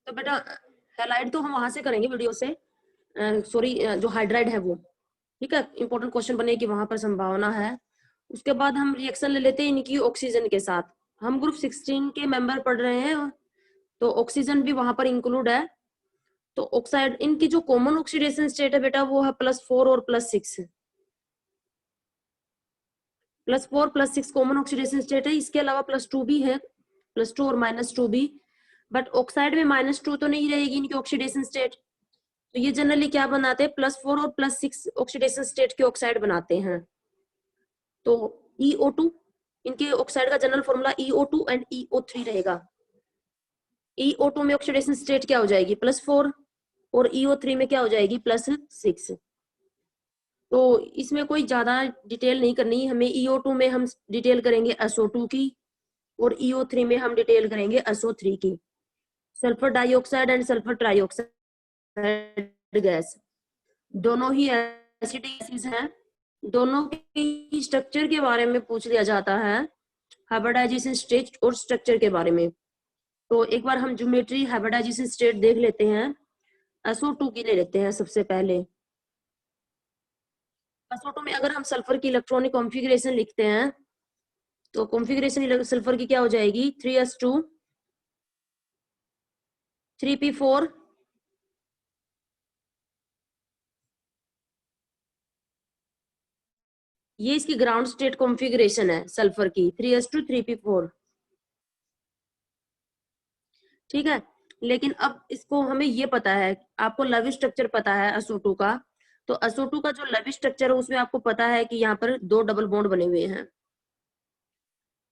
तो बेटा हैलाइड तो हम वहां से करेंगे वीडियो से, सॉरी जो हाइड्राइड है वो, ठीक है, इंपॉर्टेंट क्वेश्चन बने कि वहां पर संभावना है। उसके बाद हम रिएक्शन ले लेते हैं इनकी ऑक्सीजन के साथ। हम ग्रुप 16 के मेंबर पढ़ रहे हैं, तो ऑक्सीजन भी वहां पर इंक्लूड है। तो ऑक्साइड, इनकी जो कॉमन ऑक्सीडेशन स्टेट है बेटा वो है +4 और +6। +4 +6 कॉमन ऑक्सीडेशन स्टेट है। इसके अलावा +2 भी है, +2 और -2 भी, बट ऑक्साइड में -2 तो नहीं रहेगी इनकी ऑक्सीडेशन स्टेट। तो ये जनरली क्या बनाते हैं, +4 और +6 ऑक्सीडेशन स्टेट के ऑक्साइड बनाते हैं। तो EO2 इनके ऑक्साइड का general formula EO2 and EO3 रहेगा। EO2 में ऑक्सीडेशन स्टेट क्या हो जाएगी, +4, और EO3 में क्या हो जाएगी, +6। तो इसमें कोई ज्यादा डिटेल नहीं करनी हमें। EO2 में हम डिटेल करेंगे SO2 की, और EO3 में हम डिटेल करेंगे SO3 की। Sulphur dioxide and sulphur trioxide gas दोनों ही एसिड गैसेस हैं। दोनों के स्ट्रक्चर के बारे में पूछ लिया जाता है, हाइब्रिडाइजेशन स्टेट और स्ट्रक्चर के बारे में। तो एक बार हम ज्योमेट्री हाइब्रिडाइजेशन स्टेट देख लेते हैं। SO2 की ले लेते हैं सबसे पहले। SO2 में अगर हम सल्फर की इलेक्ट्रॉनिक कॉन्फ़िगरेशन लिखते हैं, तो कॉन्फ़िगरेशन सल्फर की क्या हो जाएगी, 3s2 3p4 ये इसकी ग्राउंड स्टेट कॉन्फ़िगरेशन है सल्फर की, 3s2 3p4, ठीक है। लेकिन अब इसको हमें ये पता है, आपको लव स्ट्रक्चर पता है SO2 का, तो SO2 का जो लव स्ट्रक्चर है उसमें आपको पता है कि यहाँ पर 2 डबल बॉन्ड बने हुए हैं,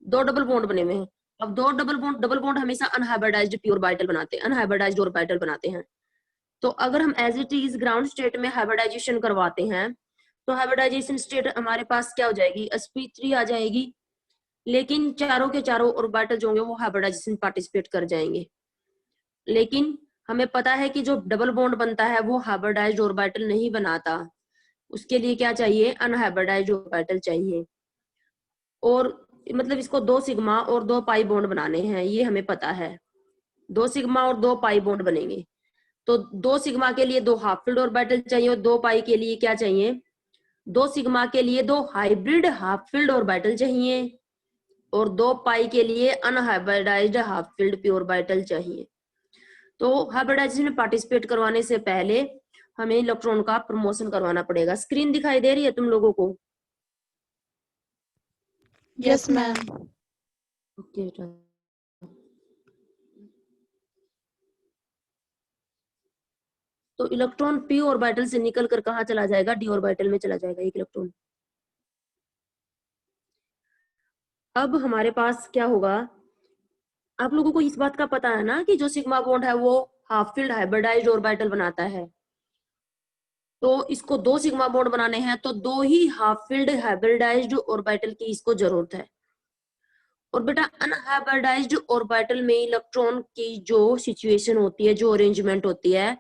2 डबल बॉन्ड बने हुए हैं। अब 2 डबल बॉन्ड हमेशा अनहाइब्रिडाइज्ड प्योर ऑर्बिटल बनाते हैं, अनहाइब्रिडाइज्ड ऑर्बिटल बनाते हैं। तो अगर हम as it is ground state में हाइब्रिडाइजेशन करवाते हैं, तो हाइब्रिडाइजेशन स्टेट हमारे पास क्या हो जाएगी, sp3 आ जाएगी। लेकिन चारों के चारों ऑर्बिटल जो होंगे वो हाइब्रिडाइजेशन पार्टिसिपेट कर जाएंगे। लेकिन हमें पता है कि जो डबल बॉन्ड बनता है वो हाइब्रिडाइज्ड ऑर्बिटल नहीं बनाता, उसके लिए क्या चाहिए, अनहाइब्रिडाइज्ड ऑर्बिटल चाहिए। और मतलब इसको 2 सिग्मा और 2 पाई बॉन्ड बनाने हैं, ये हमें पता है। 2 सिग्मा और 2 पाई बॉन्ड बनेंगे। तो 2 सिग्मा के लिए 2 हाफ फील्ड ऑर्बिटल चाहिए, और 2 पाई के लिए क्या चाहिए, 2 सिग्मा के लिए 2 हाइब्रिड हाफ फील्ड ऑर्बिटल चाहिए, और 2 पाई के लिए unhybridised half field pure orbital चाहिए। तो हाइब्रिडाइजेशन में पार्टिसिपेट करवाने से पहले हमें इलेक्ट्रॉन का प्रमोशन करवाना पड़ेगा। स्क्रीन दिखाई दे रही है तुम लोगों को? Yes ma'am. ओके, तो इलेक्ट्रॉन p ऑर्बिटल से निकलकर कहाँ चला जाएगा, d ऑर्बिटल में चला जाएगा एक इलेक्ट्रॉन। अब हमारे पास क्या होगा, आप लोगों को इस बात का पता है ना कि जो सिग्मा बॉन्ड है वो हाफ फील्ड हाइब्रिडाइज्ड ऑर्बिटल बनाता है। तो इसको 2 सिग्मा बॉन्ड बनाने हैं, तो 2 ही हाफ फील्ड हाइब्रिडाइज्ड ऑर्बिटल की इसको जरूरत है। और बेटा अनहाइब्रिडाइज्ड ऑर्बिटल में इलेक्ट्रॉन की जो सिचुएशन होती है, जो अरेंजमेंट होती है,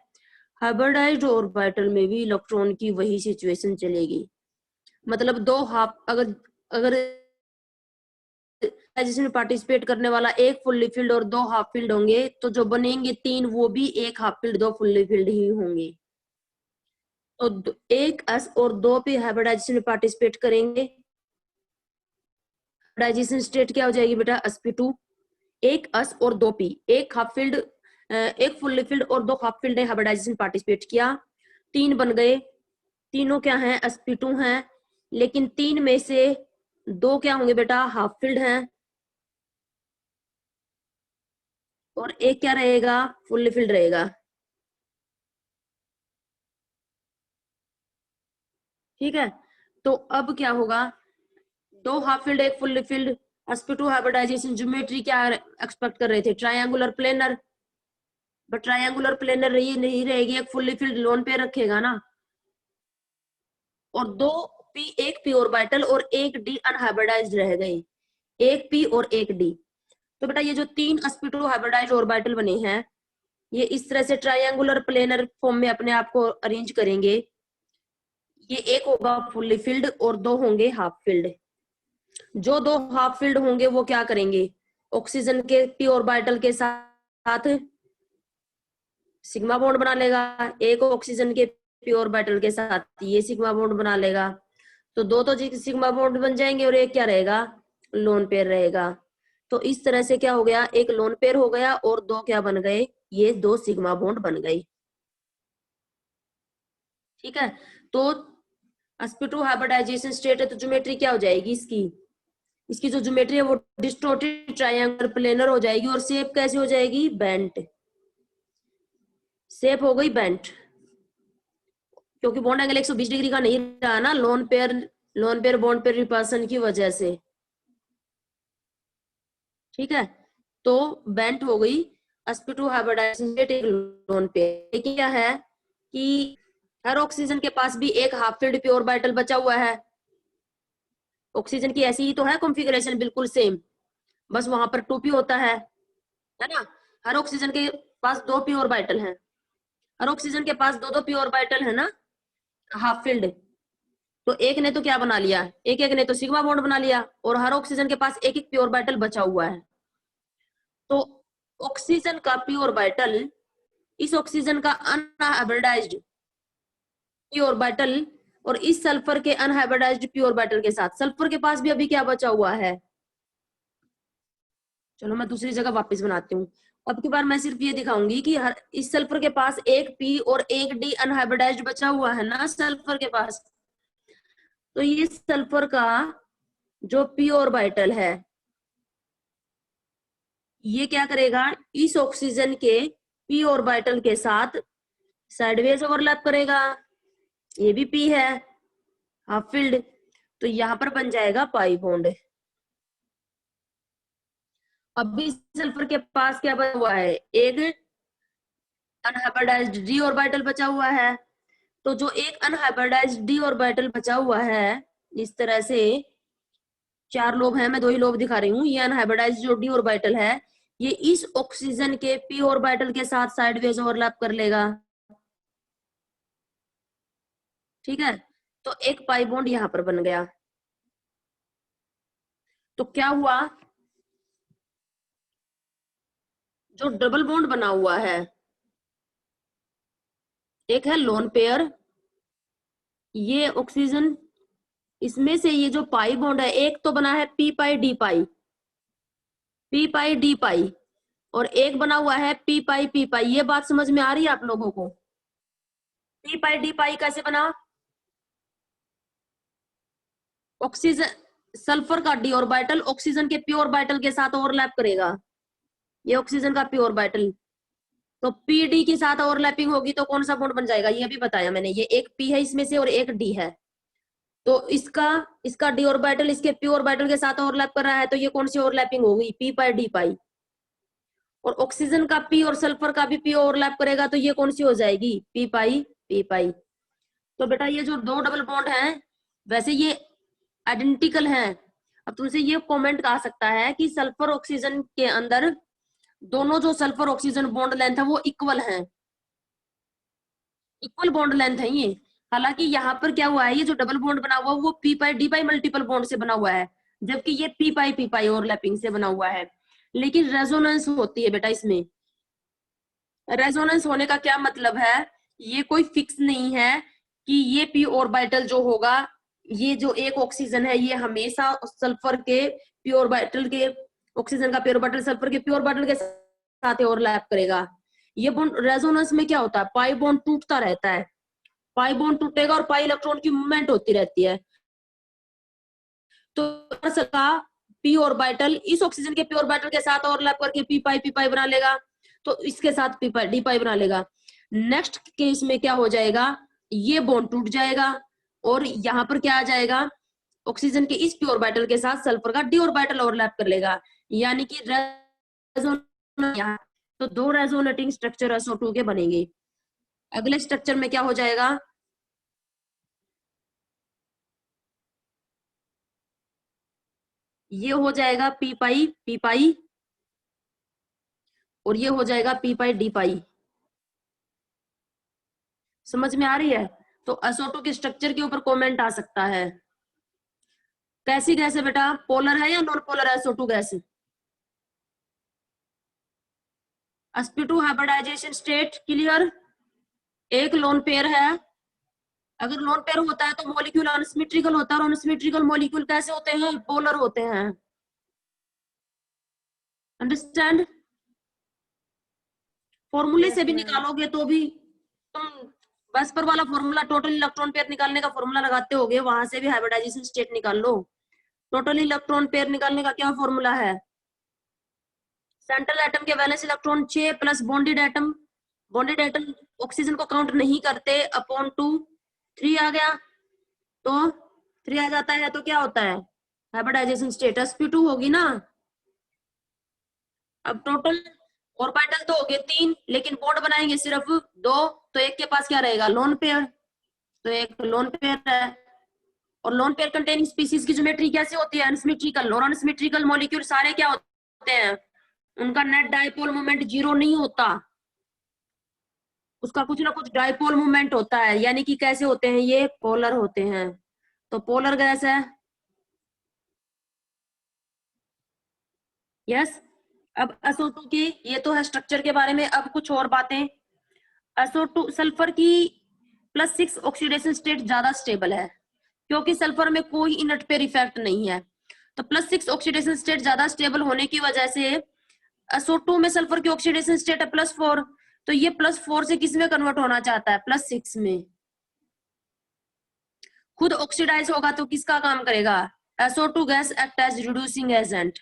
हाइब्रिडाइज्ड ऑर्बिटल में भी इलेक्ट्रॉन की वही सिचुएशन चलेगी। मतलब 2 हाफ, अगर अगर जिसमें पार्टिसिपेट करने वाला एक फुल्ली फील्ड और 2 हाफ फील्ड होंगे, तो जो बनेंगे 3 वो भी एक हाफ फील्ड 2 फुल्ली फील्ड ही होंगे। तो 1 s और 2 p हाइब्रिडाइजेशन में पार्टिसिपेट करेंगे। हाइब्रिडाइजेशन स्टेट क्या हो जाएगी बेटा, sp2। 1 s और 2 p, एक हाफ फील्ड, एक फुल्ली फील्ड और 2 हाफ फील्ड ने हाइब्रिडाइजेशन पार्टिसिपेट किया, 3 बन गए। तीनों क्या हैं, sp2 हैं। लेकिन 3 में से 2 क्या होंगे बेटा, हाफ फील्ड हैं, और एक क्या रहेगा, फुल्ली फील्ड रहेगा। ठीक है, तो अब क्या होगा, 2 हाफ फील्ड एक fully filled, sp2 hybridisation geometry क्या एक्सपेक्ट कर रहे थे, triangular planar. But triangular planar ये नहीं रहेगी, एक फुल्ली फील्ड लोन पे रखेगा ना। और 2 p, एक p ऑर्बिटल और एक d अनहाइब्रिडाइज्ड रह गए, एक p और एक d। तो बेटा ये जो 3 sp2 हाइब्रिडाइज्ड ऑर्बिटल बने हैं, ये इस तरह से ट्रायंगुलर प्लेनर फॉर्म में अपने आप को अरेंज करेंगे। ये एक होगा फुल्ली फील्ड और 2 होंगे हाफ फील्ड। जो 2 हाफ फील्ड होंगे वो क्या करेंगे, ऑक्सीजन के p ऑर्बिटल के साथ सिग्मा बॉन्ड बना लेगा, एक ऑक्सीजन के पी ऑर्बिटल के साथ ये सिग्मा बॉन्ड बना लेगा, तो दो तो सिग्मा बॉन्ड बन जाएंगे और एक क्या रहेगा, लोन पेयर रहेगा। तो इस तरह से क्या हो गया, एक लोन पेयर हो गया और दो क्या बन गए, ये दो सिग्मा बॉन्ड बन गए। ठीक है, तो sp2 हाइब्रिडाइजेशन स्टेट है, तो ज्योमेट्री क्या हो जाएगी इसकी, इसकी जो ज्योमेट्री है वो डिस्टोर्टेड ट्रायंगल प्लेनर हो जाएगी, और शेप कैसे हो जाएगी, बेंट, शेप हो गई बेंट, क्योंकि बॉन्ड एंगल 120 डिग्री का नहीं रहा ना, lone pair bond pair repulsion की वजह से। ठीक है, तो बेंट हो गई sp2 हाइब्रिडाइजेशन स्टेट एक लोन पेयर। लेकिन क्या है कि हर ऑक्सीजन के पास भी एक हाफ फिल्ड पी ऑर्बिटल बचा हुआ है, ऑक्सीजन की ऐसी ही तो है कॉन्फ़िगरेशन बिल्कुल सेम, बस वहां पर 2p होता है ना। हर ऑक्सीजन के पास दो पी ऑर्बिटल हैं, हर ऑक्सीजन के पास दो दो पी ऑर्बिटल है ना, हाफ फिल्ड। तो एक ने तो क्या बना लिया, एक ने तो सिग्मा बॉन्ड बना लिया, और हर ऑक्सीजन के पास एक एक पी ऑर्बिटल बचा हुआ है। तो ऑक्सीजन का पी ऑर्बिटल इस ऑक्सीजन का अनहाइब्रिडाइज्ड पी ऑर्बिटल और इस सल्फर के अनहाइब्रिडाइज्ड पी ऑर्बिटल के साथ, सल्फर के पास भी अभी क्या बचा हुआ है, चलो मैं दूसरी जगह वापस बनाती हूँ। अब की बार मैं सिर्फ ये दिखाऊंगी कि हर इस सल्फर के पास एक पी और एक डी अनहाइब्रिडाइज्ड बचा हुआ है ना सल्फर के पास। तो ये सल्फर का जो पी ऑर्बिटल है ये क्या करेगा, इस ऑक्सीजन के पी ऑर्बिटल के साथ साइडवेज ओवरलैप करेगा, ये भी पी है हाफ फील्ड, तो यहां पर बन जाएगा पाई बॉन्ड। अभी सल्फर के पास क्या बचा हुआ है, एक अनहाइब्रिडाइज्ड डी ऑर्बिटल बचा हुआ है, तो जो एक अनहाइब्रिडाइज्ड डी ऑर्बिटल बचा हुआ है, इस तरह से चार लोब हैं, मैं दो ही लोब दिखा रही हूँ, ये अनहाइब्रिडाइज्ड जो डी ऑर्बिटल है ये इस ऑक्सीजन के पी ऑर्बिटल के साथ साइडवेज ओवरलैप कर लेगा। ठीक है, तो एक पाई बॉन्ड यहां पर बन गया। तो क्या हुआ, जो डबल बॉन्ड बना हुआ है, एक है लोन पेयर, ये ऑक्सीजन, इसमें से ये जो पाई बॉन्ड है, एक तो बना है पी पाई डी पाई, पी पाई डी पाई, और एक बना हुआ है पी पाई पी पाई। ये बात समझ में आ रही है आप लोगों को, पी पाई डी पाई कैसे बना, ऑक्सीजन सल्फर का डी ऑर्बिटल ऑक्सीजन के पी ऑर्बिटल के साथ ओवरलैप करेगा, ये ऑक्सीजन का पी ऑर्बिटल, तो पीडी के साथ ओवरलैपिंग होगी तो कौन सा बॉन्ड बन जाएगा, ये भी बताया मैंने, ये एक पी है इसमें से और एक डी है, तो इसका इसका डी ऑर्बिटल इसके पी ऑर्बिटल के साथ ओवरलैप कर रहा है, तो ये कौन सी ओवरलैपिंग होगी, पी पाई डी पाई। और ऑक्सीजन का पी और सल्फर का भी पी ओवरलैप करेगा, तो ये कौन सी हो जाएगी, पी पाई पी पाई। तो बेटा ये जो दो डबल बॉन्ड हैं वैसे ये आइडेंटिकल हैं। अब तुमसे ये कमेंट आ सकता है कि सल्फर ऑक्सीजन के अंदर दोनों जो सल्फर ऑक्सीजन बॉन्ड लेंथ है वो इक्वल है, इक्वल बॉन्ड लेंथ है ये। हालांकि यहाँ पर क्या हुआ है, ये जो डबल बॉन्ड बना हुआ है वो पी पाई डी पाई मल्टीपल बॉन्ड से बना हुआ है, जबकि ये पी पाई ओवरलैपिंग से बना हुआ है। लेकिन रेजोनेंस होती है बेटा इसमें, रेजोनेंस होने का क्या मतलब है, ये कोई फिक्स नहीं है कि ये पी ऑर्बिटल जो होगा, ये जो एक ऑक्सीजन है ये हमेशा सल्फर के पी ऑर्बिटल के, ऑक्सीजन का पी ऑर्बिटल सल्फर के पी ऑर्बिटल के साथ ओवरलैप करेगा। ये बॉन्ड रेजोनेंस में क्या होता है, पाई बॉन्ड टूटता रहता है, पाई बॉन्ड टूटेगा और पाई इलेक्ट्रॉन की मूवमेंट होती रहती है। तो का पी ऑर्बिटल इस ऑक्सीजन के पी ऑर्बिटल के साथ ओवरलैप करके पी पाई बना लेगा, तो इसके साथ पी पाई डी पाई बना लेगा। नेक्स्ट केस में क्या हो जाएगा, ये बॉन्ड टूट जाएगा और यहाँ पर क्या आ जाएगा, ऑक्सीजन के इस पी ऑर्बिटल के साथ सल्फर का डी ऑर्बिटल ओवरलैप कर लेगा, यानी कि तो दो रेजोनेटिंग स्ट्रक्चर SO2 के बनेंगे। अगले स्ट्रक्चर में क्या हो जाएगा, ये हो जाएगा पी पाई और ये हो जाएगा पी पाई डी पाई। समझ में आ रही है, तो SO2 के स्ट्रक्चर के ऊपर कमेंट आ सकता है, कैसी गैस है बेटा, पोलर है या नॉन पोलर है SO2 gas, sp2 hybridisation state clear, एक लोन पेयर है। अगर लोन पेयर होता है तो मॉलिक्यूल अनसिमेट्रिकल होता है, और अनसिमेट्रिकल मॉलिक्यूल कैसे होते हैं? पोलर होते हैं। अंडरस्टैंड? फॉर्मूले से भी निकालोगे तो भी तुम वेस्पर वाला फॉर्मूला, टोटल इलेक्ट्रॉन पेयर निकालने का फॉर्मूला लगाते होगे, वहां से भी हाइब्रिडाइजेशन स्टेट निकाल लो। टोटल इलेक्ट्रॉन पेयर निकालने का क्या फॉर्मूला है? सेंट्रल एटम के valence electron 6 plus bonded atom, bonded atom oxygen को काउंट नहीं करते, अपॉन 2, 3 आ गया। तो 3 आ जाता है तो क्या होता है? हाइब्रिडाइजेशन स्टेट sp2 होगी ना। अब टोटल ऑर्बिटल तो हो गए 3, लेकिन बॉन्ड बनाएंगे सिर्फ 2, तो एक के पास क्या रहेगा? Lone pair. तो एक लोन पेयर है। और लोन पेयर कंटेनिंग स्पीसीज की ज्योमेट्री कैसे होती है? अनसिमेट्रिकल। और अनसिमेट्रिकल मॉलिक्यूल सारे क्या होते हैं? उनका नेट डायपोल मोमेंट 0 नहीं होता, उसका कुछ ना कुछ डायपोल मोमेंट होता है। यानी कि कैसे होते हैं? ये पोलर होते हैं। तो पोलर गैस है। यस। अब SO2 की, ये तो है स्ट्रक्चर के बारे में। अब कुछ और बातें। SO2 सल्फर की +6 ऑक्सीडेशन स्टेट ज्यादा स्टेबल है, क्योंकि सल्फर में कोई इनर्ट पेयर इफेक्ट नहीं है। तो +6 ऑक्सीडेशन स्टेट ज्यादा स्टेबल होने की वजह से SO2 में सल्फर की ऑक्सीडेशन स्टेट है +4, तो ये +4 से किस में कन्वर्ट होना चाहता है? +6 में। खुद ऑक्सीडाइज होगा तो किसका काम करेगा? SO2 gas act as reducing agent,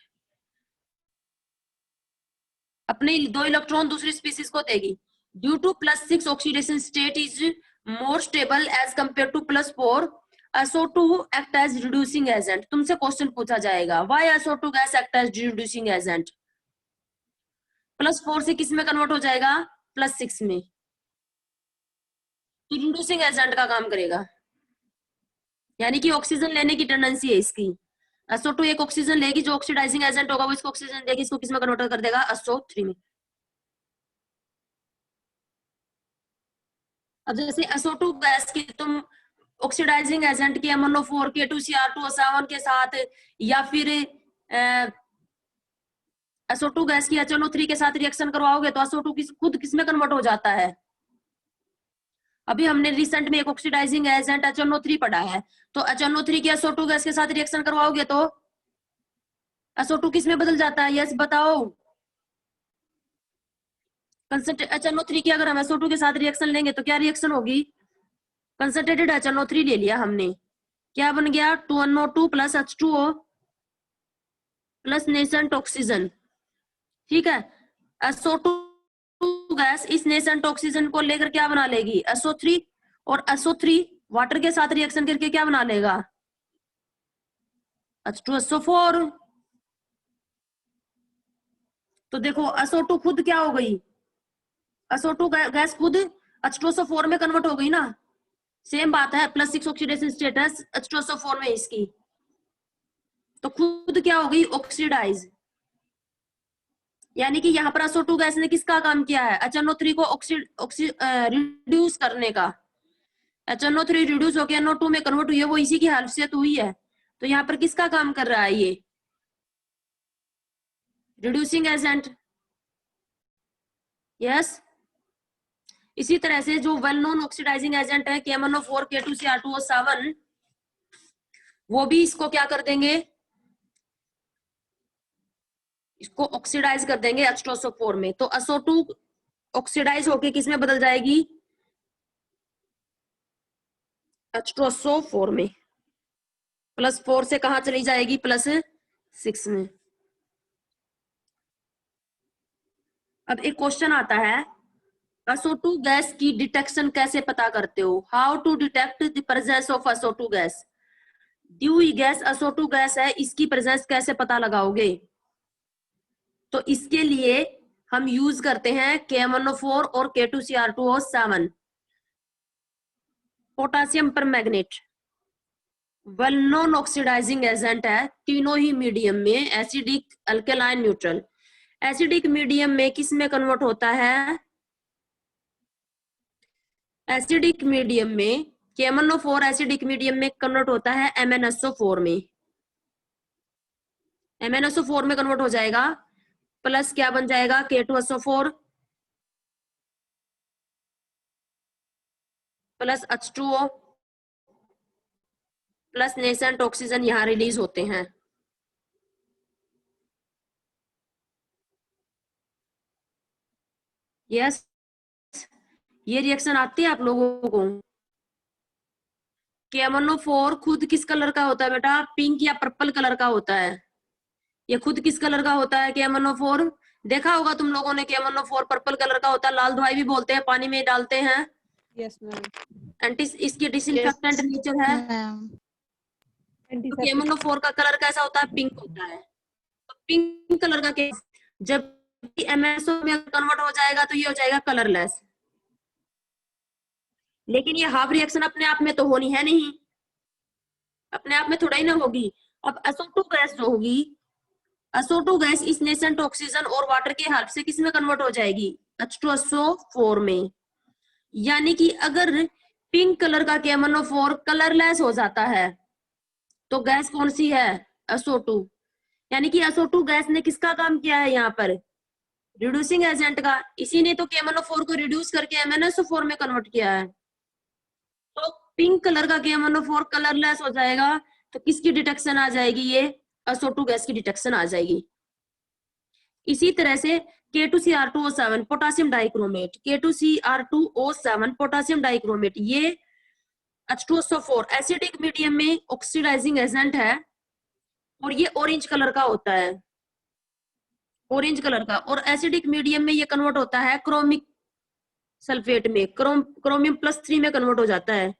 अपने 2 इलेक्ट्रॉन दूसरी स्पीसीज को देगी। Due to +6 oxidation state is more stable as compare to +4, SO2 act as reducing agent. तुमसे क्वेश्चन पूछा जाएगा, why SO2 gas act as reducing agent? +4 से किस में कन्वर्ट हो जाएगा? +6 में। तो रिड्यूसिंग एजेंट का काम करेगा, यानी कि ऑक्सीजन लेने की टेंडेंसी है इसकी। SO2 एक ऑक्सीजन लेगी, जो ऑक्सीडाइजिंग एजेंट होगा वो इसको ऑक्सीजन देगी, इसको किस में कन्वर्ट कर देगा? SO3 में। अब जैसे SO2 गैस की तुम ऑक्सीडाइजिंग एजेंट के MnO4 K2Cr2O7 के साथ, या फिर SO2 गैस की HNO3 के साथ रिएक्शन करवाओगे तो SO2 खुद किसमें कन्वर्ट हो जाता है? अभी हमने रिसेंट में एक ऑक्सीडाइजिंग एजेंट HNO3 पढ़ा है, तो HNO3 की SO2 गैस के साथ रिएक्शन करवाओगे तो SO2 किसमें बदल जाता है? यस बताओ। HNO3 की अगर हम SO2 के साथ रिएक्शन लेंगे तो क्या रिएक्शन होगी? कंसंट्रेटेड HNO3 ले लिया हमने, क्या बन गया? 2NO2 plus H2O plus nascent oxygen. ठीक है। SO2 गैस इस नेसेंट ऑक्सीजन को लेकर क्या बना लेगी? SO3, और SO3 वाटर के साथ रिएक्शन करके क्या बना लेगा? H2SO4। तो देखो SO2 खुद क्या हो गई? SO2 गैस खुद H2SO4 में कन्वर्ट हो गई ना। सेम बात है, +6 ऑक्सीडेशन स्टेटस H2SO4 में इसकी, तो खुद क्या हो गई? ऑक्सीडाइज। यानी कि यहाँ पर SO2 गैस ने किसका काम किया है? HNO3 को रिड्यूस करने का। HNO3 रिड्यूस होकर NO2 में कन्वर्ट हुई है, वो इसी की हेल्प से तो हुई है। तो यहाँ पर किसका काम कर रहा है? ये रिड्यूसिंग एजेंट। यस। इसी तरह से जो वेल नोन ऑक्सीडाइजिंग एजेंट है KMnO4 K2Cr2O7, वो भी इसको क्या कर देंगे? इसको ऑक्सीडाइज कर देंगे H2SO4 में। तो SO2 ऑक्सीडाइज होके किस में बदल जाएगी? H2SO4 में। +4 से कहां चली जाएगी? +6 में। अब एक क्वेश्चन आता है, SO2 गैस की डिटेक्शन कैसे पता करते हो? How to detect the presence of SO2 gas? दी हुई गैस SO2 गैस है, इसकी प्रेजेंस कैसे पता लगाओगे? तो इसके लिए हम यूज करते हैं KMnO4 और K2Cr2O7। Potassium permanganate well known oxidising agent है तीनों ही मीडियम में, acidic, alkaline, neutral. Acidic medium में किस में कन्वर्ट होता है? एसिडिक मीडियम में KMnO4 एसिडिक मीडियम में कन्वर्ट होता है MnSO4 में। MnSO4 में कन्वर्ट हो जाएगा, प्लस क्या बन जाएगा? K2SO4 plus H2O plus nascent oxygen यहाँ रिलीज होते हैं। यस, ये रिएक्शन आती है आप लोगों को? KMnO4 खुद किस कलर का होता है बेटा? पिंक या पर्पल कलर का होता है। ये खुद किस कलर का होता है KMnO4? देखा होगा तुम लोगों ने, KMnO4 पर्पल कलर का होता है, लाल दवाई भी बोलते हैं, पानी में डालते हैं। Yes ma'am. एंटी, इसकी डिसइंफेक्टेंट नेचर है। तो KMnO4 का कलर कैसा होता है? पिंक होता है। तो पिंक कलर का केस जब MnSO में कन्वर्ट हो जाएगा तो ये हो जाएगा कलरलेस। लेकिन ये हाफ रिएक्शन अपने आप में तो होनी है नहीं, अपने आप में थोड़ा ही ना होगी। अब SO2 गैस जो होगी, SO2 गैस इस नेसेंट ऑक्सीजन और वाटर के हेल्प से किस में कन्वर्ट हो जाएगी? H2SO4 में। यानी कि अगर पिंक कलर का KMnO4 कलरलेस हो जाता है तो गैस कौन सी है? SO2। यानी कि SO2 गैस ने किसका काम किया है यहाँ पर? रिड्यूसिंग एजेंट का। इसी ने तो KMnO4 को रिड्यूस करके MnSO4 में कन्वर्ट किया है। तो पिंक कलर का KMnO4 कलरलेस हो जाएगा तो किसकी डिटेक्शन आ जाएगी? ये SO2 गैस की डिटेक्शन आ जाएगी। इसी तरह से K2Cr2O7 potassium dichromate, K2Cr2O7 potassium dichromate, ये H2SO4 एसिडिक मीडियम में ऑक्सीडाइजिंग एजेंट है और ये ऑरेंज कलर का होता है, ऑरेंज कलर का। और एसिडिक मीडियम में ये कन्वर्ट होता है क्रोमिक सल्फेट में, क्रोमियम +3 में कन्वर्ट हो जाता है।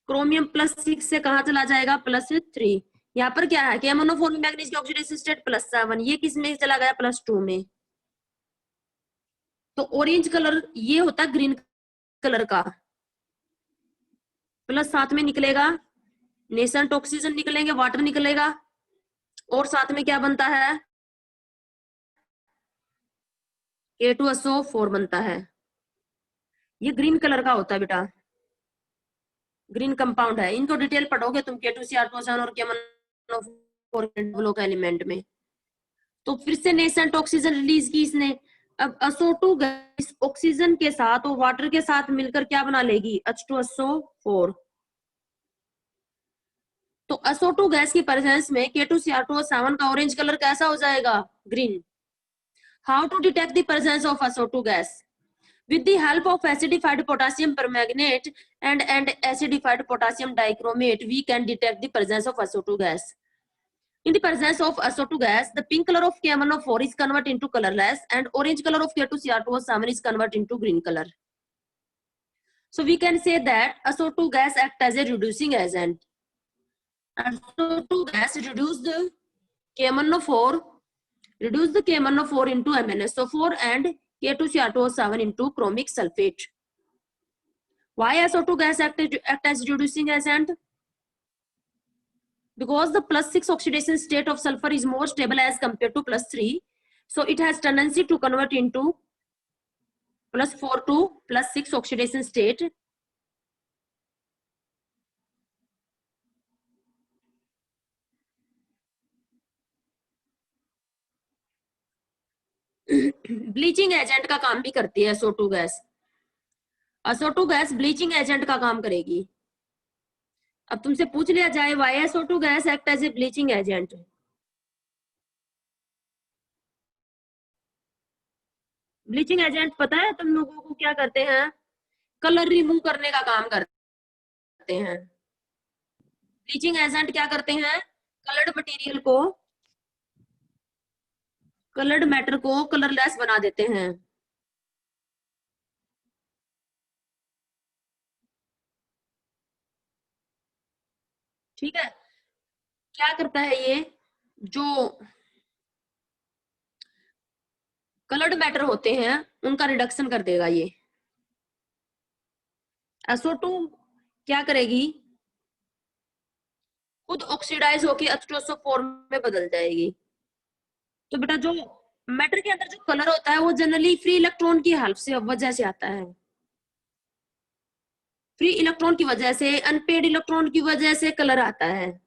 क्रोमियम +6 से कहा चला जाएगा? +3। यहाँ पर क्या है? KMnO4 में मैग्नीज की ऑक्सीडेशन स्टेट +7, ये किस में चला गया? +2 में। तो ऑरेंज कलर ये होता है ग्रीन कलर का, प्लस साथ में निकलेगा नेसेंट ऑक्सीजन निकलेंगे, वाटर निकलेगा, और साथ में क्या बनता है? K2SO4 बनता है। ये ग्रीन कलर का होता है बेटा, ग्रीन कंपाउंड है। इनको डिटेल पढ़ोगे तुम K2Cr2O7 और KMnO4 का एलिमेंट में। तो फिर से नेसेंट ऑक्सीजन रिलीज की इसने। अब SO2 गैस ऑक्सीजन के साथ और वाटर के साथ मिलकर क्या बना लेगी? H2SO4। तो SO2 गैस की प्रेजेंस में K2Cr2O7 का ऑरेंज कलर कैसा हो जाएगा? Green. How to detect the presence of SO2 gas? With the help of acidified potassium permanganate and acidified potassium dichromate, we can detect the presence of SO2 gas. In the presence of SO2 gas, the pink color of KMnO4 is converted into colorless and orange color of K2Cr2O7 is converted into green color. So we can say that SO2 gas acts as a reducing agent. SO2 gas reduce the KMnO4 into MnSO4 and K2Cr2O7 into chromic sulfate. Why SO2 gas act as reducing agent? Because the +6 oxidation state of sulfur is more stable as compared to +3, so it has tendency to convert into +4 to +6 oxidation state. Bleaching agent का काम भी करती है SO2 gas. SO2 gas bleaching agent का काम करेगी। अब तुमसे पूछ लिया जाए why SO2 gas act as a bleaching agent. Bleaching agent पता है तुम लोगों को क्या करते हैं? कलर रिमूव करने का काम करते हैं। ब्लीचिंग एजेंट क्या करते हैं? कलर्ड मटेरियल को, कलर्ड मैटर को कलरलेस बना देते हैं। ठीक है, क्या करता है ये? जो कलर्ड मैटर होते हैं उनका रिडक्शन कर देगा ये। SO2 क्या करेगी? खुद ऑक्सीडाइज होकर H2SO4 में बदल जाएगी। तो बेटा जो मैटर के अंदर जो कलर होता है वो जनरली फ्री इलेक्ट्रॉन की हेल्प से वजह से आता है। फ्री इलेक्ट्रॉन की वजह से, अनपेड इलेक्ट्रॉन की वजह से कलर आता है।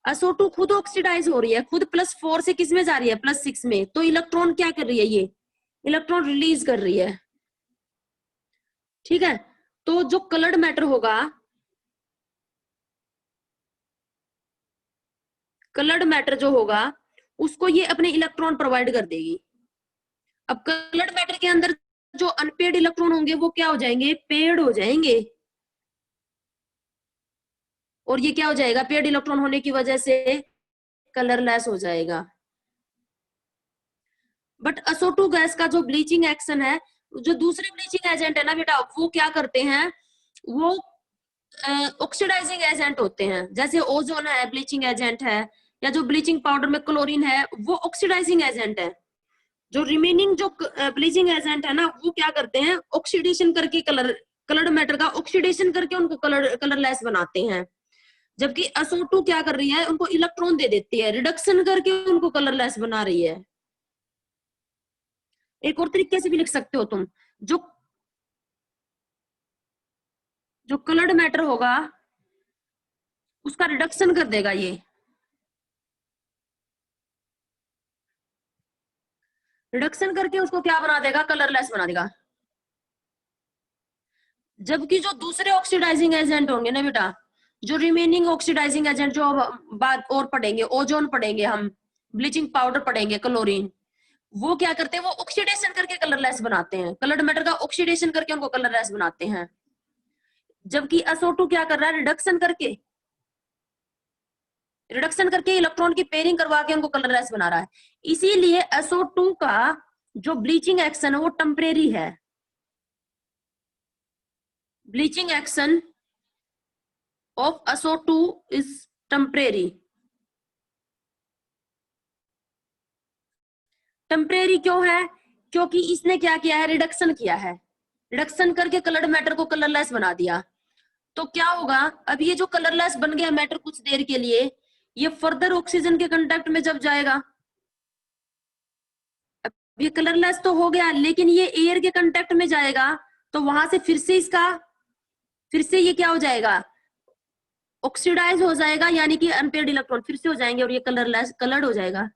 SO2 खुद ऑक्सीडाइज हो रही है, खुद +4 से किस में जा रही है? +6 में। तो इलेक्ट्रॉन क्या कर रही है? ये इलेक्ट्रॉन रिलीज कर रही है। ठीक है। तो जो कलर्ड मैटर होगा, कलर्ड मैटर जो होगा उसको ये अपने इलेक्ट्रॉन प्रोवाइड कर देगी। अब कलर्ड मैटर के अंदर जो अनपेड इलेक्ट्रॉन होंगे वो क्या हो जाएंगे, पेड हो जाएंगे। और ये क्या हो जाएगा, पेड इलेक्ट्रॉन होने की वजह से कलरलेस हो जाएगा। बट SO2 गैस का जो ब्लीचिंग एक्शन है, जो दूसरे ब्लीचिंग एजेंट है ना बेटा, वो क्या करते हैं, वो ऑक्सीडाइजिंग एजेंट होते हैं। जैसे ओजोन है ब्लीचिंग एजेंट है, या जो ब्लीचिंग पाउडर में क्लोरीन है वो ऑक्सीडाइजिंग एजेंट है। जो रिमेनिंग जो ब्लीचिंग एजेंट है ना, वो क्या करते हैं, ऑक्सीडेशन करके कलर्ड मैटर का ऑक्सीडेशन करके उनको कलरलेस बनाते हैं। जबकि SO2 क्या कर रही है, उनको इलेक्ट्रॉन दे देती है, रिडक्शन करके उनको कलरलेस बना रही है। एक और तरीके से भी लिख सकते हो तुम, जो जो कलर्ड मैटर होगा उसका रिडक्शन कर देगा ये, रिडक्शन करके उसको क्या बना देगा, कलरलेस बना देगा। जबकि जो दूसरे ऑक्सीडाइजिंग एजेंट होंगे ना बेटा, जो रिमेनिंग ऑक्सीडाइजिंग एजेंट जो बात और पढ़ेंगे, ओजोन पढ़ेंगे हम, ब्लीचिंग पाउडर पढ़ेंगे, क्लोरीन, वो क्या करते हैं, वो ऑक्सीडेशन करके कलरलेस बनाते हैं, कलर्ड मैटर का ऑक्सीडेशन करके उनको कलरलेस बनाते हैं। जबकि SO2 क्या कर रहा है, रिडक्शन करके इलेक्ट्रॉन की पेयरिंग करवा के उनको कलरलेस बना रहा है। इसीलिए SO2 का जो ब्लीचिंग एक्शन है वो टेम्परेरी है। Bleaching action of SO2 is temporary. Temporary क्यों है, क्योंकि इसने क्या किया है, रिडक्शन किया है, रिडक्शन करके कलर्ड मैटर को कलरलेस बना दिया। तो क्या होगा, अब ये जो कलरलेस बन गया मैटर कुछ देर के लिए, ये फर्दर ऑक्सीजन के कांटेक्ट में जब जाएगा, अब ये कलरलेस तो हो गया, लेकिन ये एयर के कांटेक्ट में जाएगा, तो वहां से फिर से ये क्या हो जाएगा, ऑक्सीडाइज हो जाएगा, यानी कि अनपेयर्ड इलेक्ट्रॉन फिर से हो जाएंगे और ये कलरलेस, कलर्ड हो जाएगा,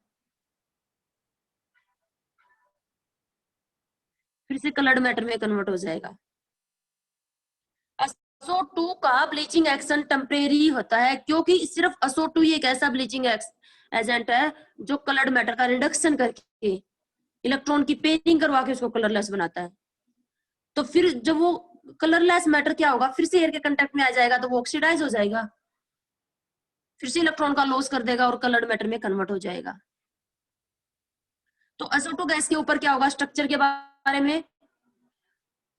फिर से कलर्ड मैटर में कन्वर्ट हो जाएगा। SO2 का ब्लीचिंग एक्शन टेम्परेरी होता है, क्योंकि सिर्फ SO2 ही एक ऐसा ब्लीचिंग एजेंट है जो कलर्ड मैटर का रिडक्शन करके इलेक्ट्रॉन की पेयरिंग करवा के उसको कलरलेस बनाता है। तो फिर जब वो कलरलेस मैटर क्या होगा, फिर से एयर के कांटेक्ट में आ जाएगा, तो वो ऑक्सीडाइज हो जाएगा, फिर से इलेक्ट्रॉन का लॉस कर देगा और कलर्ड मैटर में कन्वर्ट हो जाएगा। तो SO2 गैस के ऊपर क्या होगा, स्ट्रक्चर के बारे में,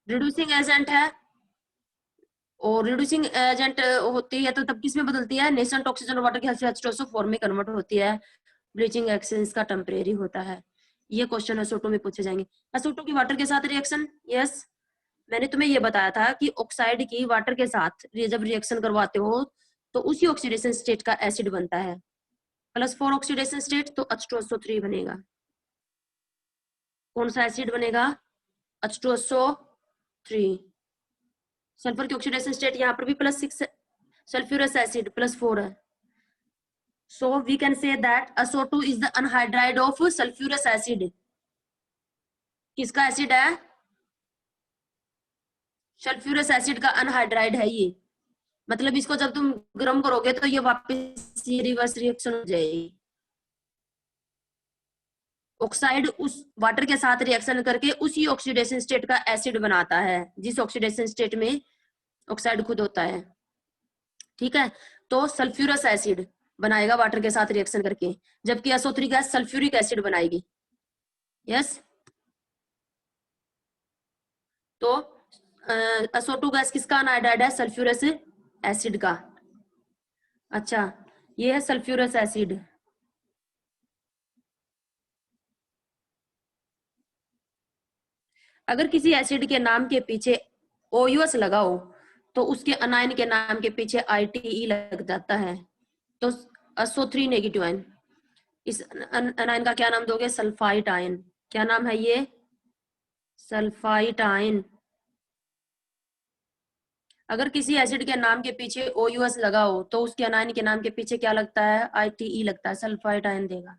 रिड्यूसिंग एजेंट है, और रिड्यूसिंग एजेंट होती है तो तब किस में बदलती है, नेसेंट ऑक्सीजन और वाटर की हेल्प से H2SO4 में कन्वर्ट होती है। ब्लीचिंग एक्शन इसका टेम्परेरी होता है। ये क्वेश्चन SO2 में पूछे जाएंगे। SO2 की वाटर के साथ रिएक्शन, यस, मैंने तुम्हें ये बताया था कि ऑक्साइड की वाटर के साथ जब रिएक्शन करवाते हो तो उसी ऑक्सीडेशन स्टेट का एसिड बनता है, +4 ऑक्सीडेशन स्टेट, तो H2SO3 बनेगा। कौन सा एसिड बनेगा, H2SO3। सल्फर की ऑक्सीडेशन स्टेट यहाँ पर भी +6, सल्फ्यूरस एसिड +4 है। So we can say that SO2 is the anhydride of sulfurous acid। किसका एसिड है, सल्फ्यूरस एसिड का अनहाइड्राइड है ये। मतलब इसको जब तुम गर्म करोगे तो ये वापस ये रिवर्स रिएक्शन हो जाएगी। ऑक्साइड उस वाटर के साथ रिएक्शन करके उसी ऑक्सीडेशन स्टेट का एसिड बनाता है, जिस ऑक्सीडेशन स्टेट में ऑक्साइड खुद होता है। ठीक है, तो सल्फ्यूरस एसिड बनाएगा वाटर के साथ रिएक्शन करके, जबकि SO3 गैस सल्फ्यूरिक एसिड बनाएगी। यस, तो SO2 गैस किसका अनहाइड्राइड है, सल्फ्यूरस एसिड का। अच्छा, ये है सल्फ्यूरस एसिड। अगर किसी एसिड के नाम के पीछे OUS लगा हो तो उसके अनायन के नाम के पीछे ITE लग जाता है, तो SO3 नेगेटिव आयन। इस अनायन का क्या नाम दोगे, सल्फाइट आयन। क्या नाम है ये, सल्फाइट आयन। अगर किसी एसिड के नाम के पीछे OUS लगा हो तो उसके अनायन के नाम के पीछे क्या लगता है, ITE लगता है, सल्फाइट आयन देगा।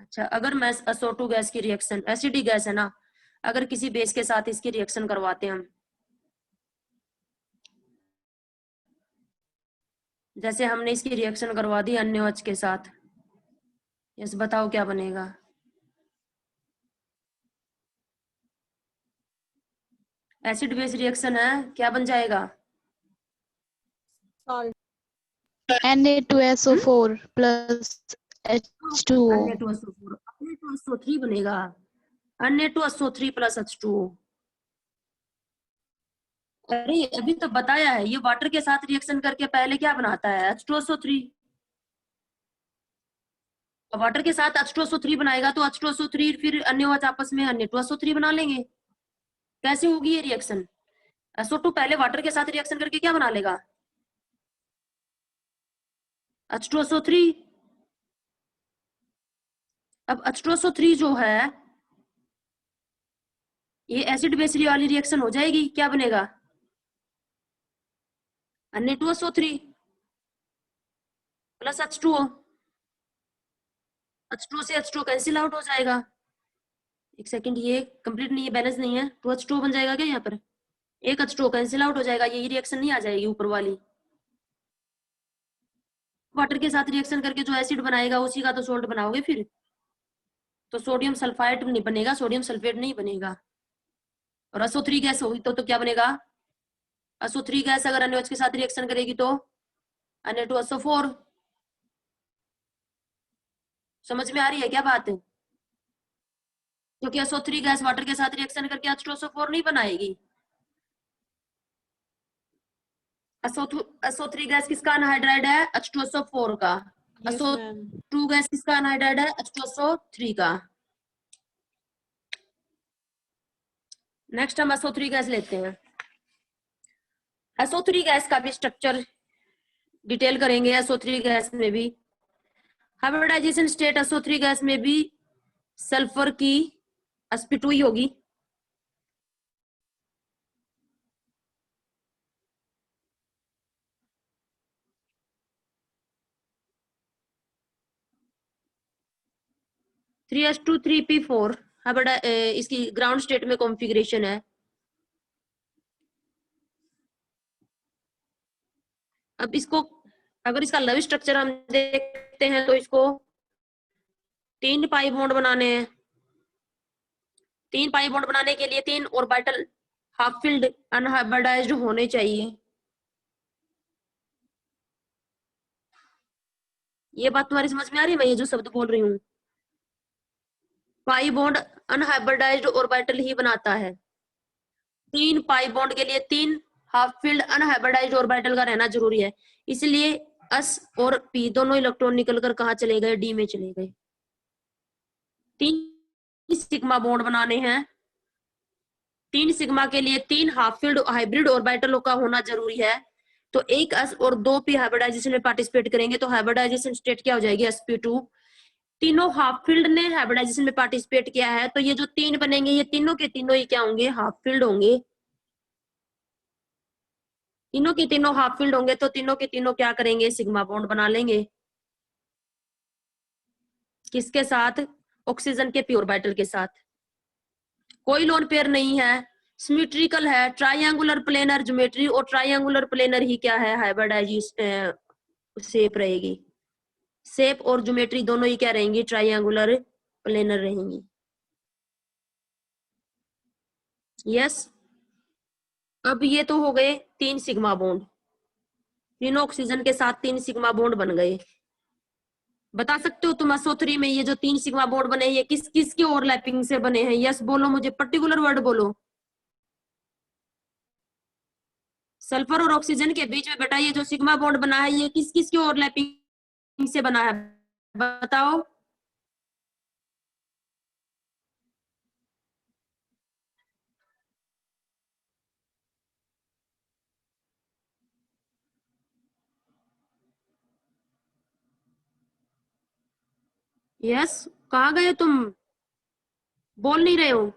अच्छा, अगर मैं SO2 गैस की रिएक्शन, एसिडिक गैस है ना, अगर किसी बेस के साथ इसकी रिएक्शन करवाते हैं हम जैसे हमने इसकी रिएक्शन करवा दी NaOH के साथ, यस बताओ क्या बनेगा? एसिड बेस रिएक्शन है, क्या बन जाएगा? Na2SO4 plus H2O. Na2SO4 Na2SO3 बनेगा, Na2SO3 प्लस H2O। अरे अभी तो बताया है, ये वाटर के साथ रिएक्शन करके पहले क्या बनाता है? H2SO3। वाटर के साथ H2SO3 बनाएगा तो H2SO3 फिर NaOH आपस में Na2SO3 बना लेंगे। कैसे होगी ये रिएक्शन? SO2 पहले वाटर के साथ रिएक्शन करके क्या बना लेगा? H2SO3। अब H2SO3 जो है ये एसिड बेस वाली रिएक्शन हो जाएगी, क्या बनेगा? Na2SO3 plus H2O। H2O से H2O कैंसिल आउट हो जाएगा। एक सेकंड, ये कंप्लीट नहीं है, बैलेंस नहीं है, 2H2O बन जाएगा क्या यहाँ पर? एक H2O कैंसिल आउट हो जाएगा, ये रिएक्शन नहीं आ जाएगी ऊपर वाली। वाटर के साथ रिएक्शन करके जो एसिड बनाएगा उसी का तो सोल्ट बनाओगे फिर, तो सोडियम सल्फाइड नहीं बनेगा, सोडियम सल्फेट नहीं बनेगा। और SO3 गैस होगी तो क्या बनेगा? SO3 गैस अगर NaOH के साथ रिएक्शन करेगी तो Na2SO4। समझ में आ रही है क्या बात? क्योंकि SO3 गैस वाटर के साथ रिएक्शन करके H2SO4 नहीं बनाएगी। SO3 गैस किसका अनहाइड्राइड है? H2SO4 का। Yes, ma'am. SO2 गैस किसका अनहाइड्राइड है? H2SO3 का। नेक्स्ट हम SO3 गैस लेते हैं। SO3 गैस का भी स्ट्रक्चर डिटेल करेंगे। SO3 गैस में भी हाइब्रिडाइजेशन स्टेट SO3 गैस में भी सल्फर की sp2 ही होगी। (3s2 3p4 इसकी ग्राउंड स्टेट में कॉन्फ़िगरेशन है। अब इसको अगर इसका लव स्ट्रक्चर हम देखते हैं तो इसको 3 पाई बॉन्ड बनाने हैं। 3 पाई बॉन्ड बनाने के लिए 3 ऑर्बिटल हाफ फिल्ड अनहाइब्रिडाइज्ड होने चाहिए। ये बात तुम्हारी समझ में आ रही है? मैं ये जो शब्द बोल रही हूँ, पाई बॉन्ड अनहाइब्रिडाइज्ड ऑर्बिटल ही बनाता है। 3 पाई बॉन्ड के लिए 3 हाफ फील्ड अनहाइब्रिडाइज्ड ऑर्बिटल का रहना जरूरी है। इसलिए S और P दोनों इलेक्ट्रॉन निकलकर कहाँ चले गए? D में चले गए। 3 सिग्मा बॉन्ड बनाने हैं। 3 सिग्मा के लिए 3 हाफ फील्ड हाइब्रिड ऑर्बिटलों का होना जरूरी है। तो एक S और 2P हाइब्रिडाइजेशन में पार्टिसिपेट करेंगे तो हाइब्रिडाइजेशन स्टेट क्या हो जाएगी? sp2। तीनों हाफ फील्ड ने हाइब्रिडाइजेशन में पार्टिसिपेट किया है तो ये जो 3 बनेंगे ये तीनों के तीनों ही क्या होंगे? हाफ फील्ड होंगे। तीनों के तीनों हाफ फील्ड होंगे तो तीनों के तीनों क्या करेंगे? सिग्मा बॉन्ड बना लेंगे। किसके साथ? ऑक्सीजन के p ऑर्बिटल के साथ। कोई लोन पेयर नहीं है, सिमेट्रिकल है, ट्राइंगुलर प्लेनर ज्योमेट्री, और ट्राइंगुलर प्लेनर ही क्या है? हाइब्रिडाइजेशन शेप रहेगी। शेप और ज्योमेट्री दोनों ही क्या रहेंगी? ट्राइंगुलर प्लेनर रहेंगी। यस। अब ये तो हो गए 3 सिग्मा बॉन्ड, तीनों ऑक्सीजन के साथ 3 सिग्मा बॉन्ड बन गए। बता सकते हो तुम SO3 में ये जो 3 सिग्मा बॉन्ड बने ये किस किस के ओवरलैपिंग से बने हैं? यस बोलो, मुझे पर्टिकुलर वर्ड बोलो। सल्फर और ऑक्सीजन के बीच में बेटा ये जो सिग्मा बॉन्ड बना है ये किस किस के ओवरलैपिंग से बना है? बताओ। यस, कहाँ गए तुम? बोल नहीं रहे हो?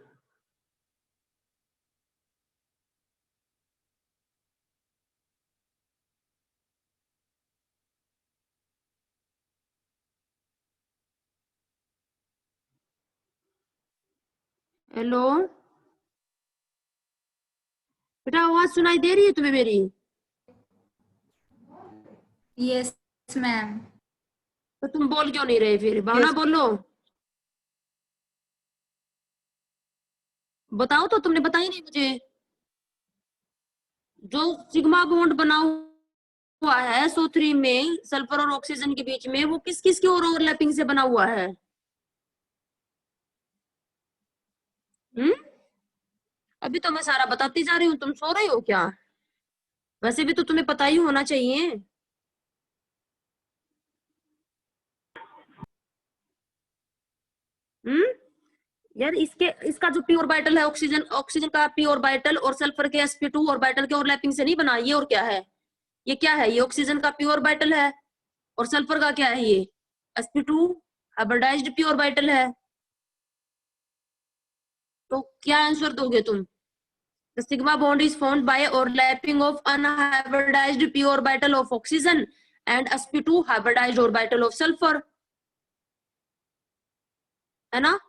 हेलो बेटा, आवाज सुनाई दे रही है तुम्हें मेरी? Yes ma'am. तो तुम बोल क्यों नहीं रहे फिर? भावना Yes. बोलो, बताओ तो, तुमने बताई नहीं मुझे। जो सिग्मा बॉन्ड बना हुआ है SO3 में सल्फर और ऑक्सीजन के बीच में, वो किस किस की ओवरलैपिंग से बना हुआ है? अभी तो मैं सारा बताती जा रही हूँ, तुम सो रहे हो क्या? वैसे भी तो तुम्हें पता ही होना चाहिए। हम्म यार, इसका जो पी ऑर्बिटल है, ऑक्सीजन ऑक्सीजन का पी ऑर्बिटल और सल्फर के sp2 ऑर्बिटल के ओवरलैपिंग से नहीं बना। ये और क्या है? ये क्या है? ये ऑक्सीजन का पी ऑर्बिटल है और सल्फर का क्या है? ये sp2 हाइब्रिडाइज्ड पी ऑर्बिटल है। तो क्या आंसर दोगे तुम? The sigma bond is formed by overlapping of unhybridized p orbital of oxygen and sp2 hybridized orbital of sulfur, है ना?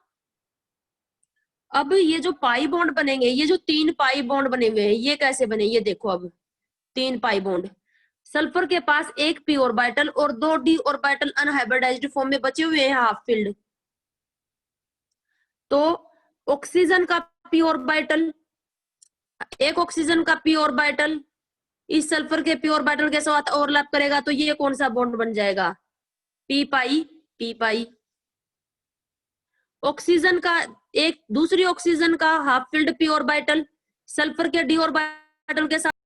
अब ये जो पाई बॉन्ड बनेंगे, ये जो 3 पाई बॉन्ड बने हुए हैं, ये कैसे बने? ये देखो, अब 3 पाई बॉन्ड। सल्फर के पास एक p ऑर्बिटल और 2 d ऑर्बिटल अनहाइब्रिडाइज्ड फॉर्म में बचे हुए हैं, हाफ फील्ड। तो ऑक्सीजन का p ऑर्बिटल, एक ऑक्सीजन का p ऑर्बिटल इस सल्फर के p ऑर्बिटल के साथ ओवरलैप करेगा, तो ये कौन सा बॉन्ड बन जाएगा? p पाई p पाई। ऑक्सीजन का एक दूसरी ऑक्सीजन का half field p orbital sulphur के d ऑर्बिटल के साथ